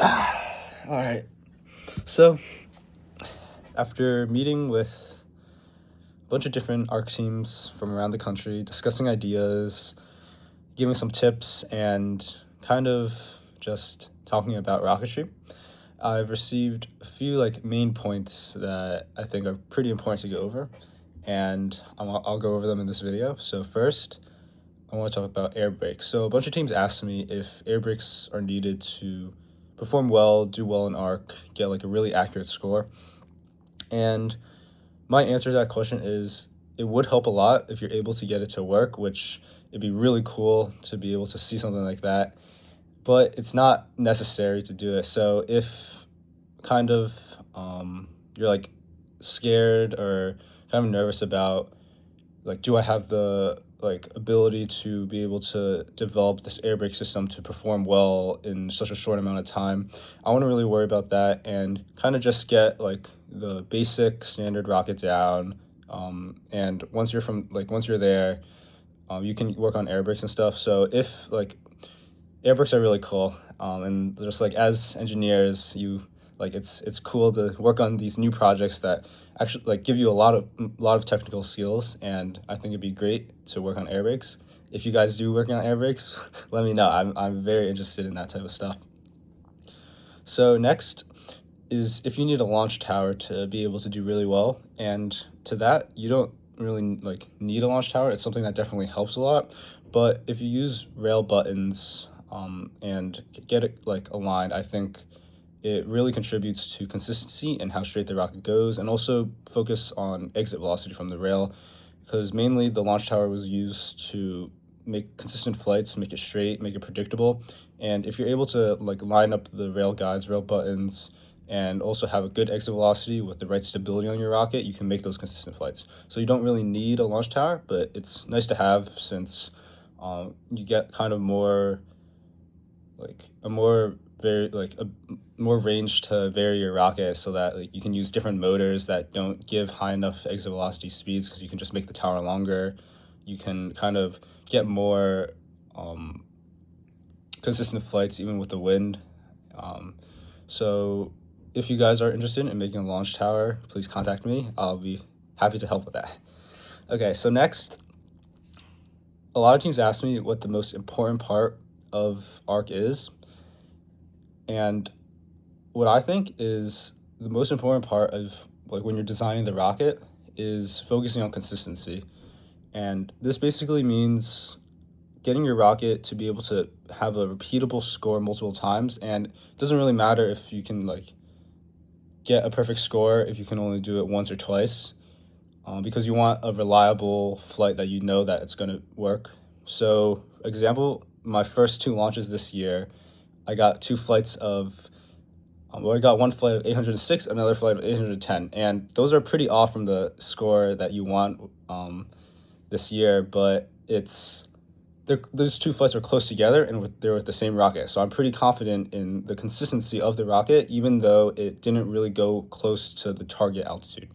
All right. So, after meeting with a bunch of different ARC teams from around the country, discussing ideas, giving some tips, and kind of just talking about rocketry, I've received a few main points that I think are pretty important to go over, and I'll go over them in this video. So first, I want to talk about air brakes. So a bunch of teams asked me if air brakes are needed to perform well, do well in ARC, get a really accurate score. And my answer to that question is it would help a lot if you're able to get it to work, which it'd be really cool to be able to see something like that. But it's not necessary to do it. So if kind of you're scared or kind of nervous about do I have the ability to be able to develop this air brake system to perform well in such a short amount of time, I want to really worry about that and kind of just get the basic standard rocket down. And once you're there, you can work on air brakes and stuff. So if air brakes are really cool, and just as engineers, it's cool to work on these new projects that actually give you a lot of technical skills, and I think it'd be great to work on air brakes. If you guys do working on air brakes, let me know. I'm very interested in that type of stuff. So next is if you need a launch tower to be able to do really well, and to that you don't really need a launch tower. It's something that definitely helps a lot, but if you use rail buttons and get it aligned, I think it really contributes to consistency and how straight the rocket goes, and also focus on exit velocity from the rail, because mainly the launch tower was used to make consistent flights, make it straight, make it predictable. And if you're able to line up the rail guides, rail buttons, and also have a good exit velocity with the right stability on your rocket, you can make those consistent flights. So you don't really need a launch tower, but it's nice to have, since you get kind of more more range to vary your rocket, so that you can use different motors that don't give high enough exit velocity speeds, because you can just make the tower longer. You can kind of get more consistent flights even with the wind. So if you guys are interested in making a launch tower, please contact me. I'll be happy to help with that. Okay, so next, a lot of teams ask me what the most important part of ARC is. And what I think is the most important part of when you're designing the rocket is focusing on consistency. And this basically means getting your rocket to be able to have a repeatable score multiple times. And it doesn't really matter if you can get a perfect score if you can only do it once or twice, because you want a reliable flight that you know that it's going to work. So example, my first two launches this year, I got two flights of I got one flight of 806, another flight of 810, and those are pretty off from the score that you want this year, but those two flights are close together, and they're with the same rocket. So I'm pretty confident in the consistency of the rocket, even though it didn't really go close to the target altitude.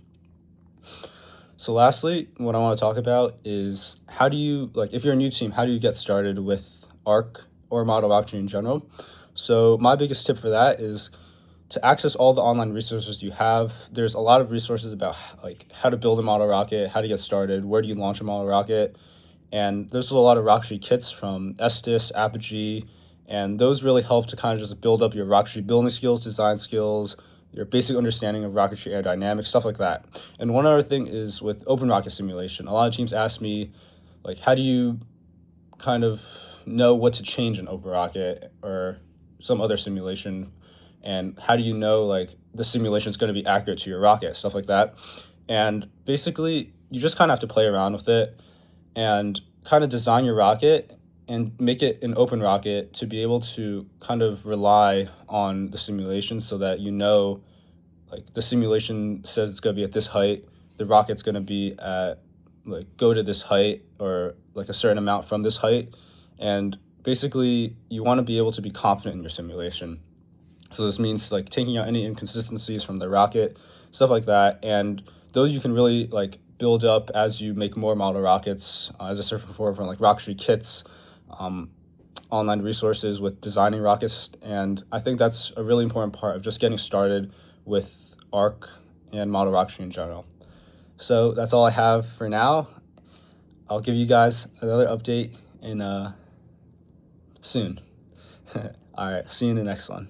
So lastly, what I want to talk about is how do you, if you're a new team, how do you get started with ARC or model rocketry in general? So my biggest tip for that is to access all the online resources you have. There's a lot of resources about how to build a model rocket, how to get started, where do you launch a model rocket, and there's a lot of rocketry kits from Estes, Apogee, and those really help to kind of just build up your rocketry building skills, design skills, your basic understanding of rocketry aerodynamics, stuff like that. And one other thing is with open rocket simulation. A lot of teams ask me, how do you kind of know what to change in open rocket or some other simulation, and how do you know the simulation is going to be accurate to your rocket, stuff like that. And basically you just kind of have to play around with it and kind of design your rocket and make it an open rocket to be able to kind of rely on the simulation, so that the simulation says it's going to be at this height, the rocket's going to be at go to this height, or a certain amount from this height. And basically you want to be able to be confident in your simulation. So this means taking out any inconsistencies from the rocket, stuff like that. And those you can really build up as you make more model rockets, as I said before, from rocketry kits, online resources with designing rockets, and I think that's a really important part of just getting started with ARC and model rocketry in general. So that's all I have for now. I'll give you guys another update in soon. All right, see you in the next one.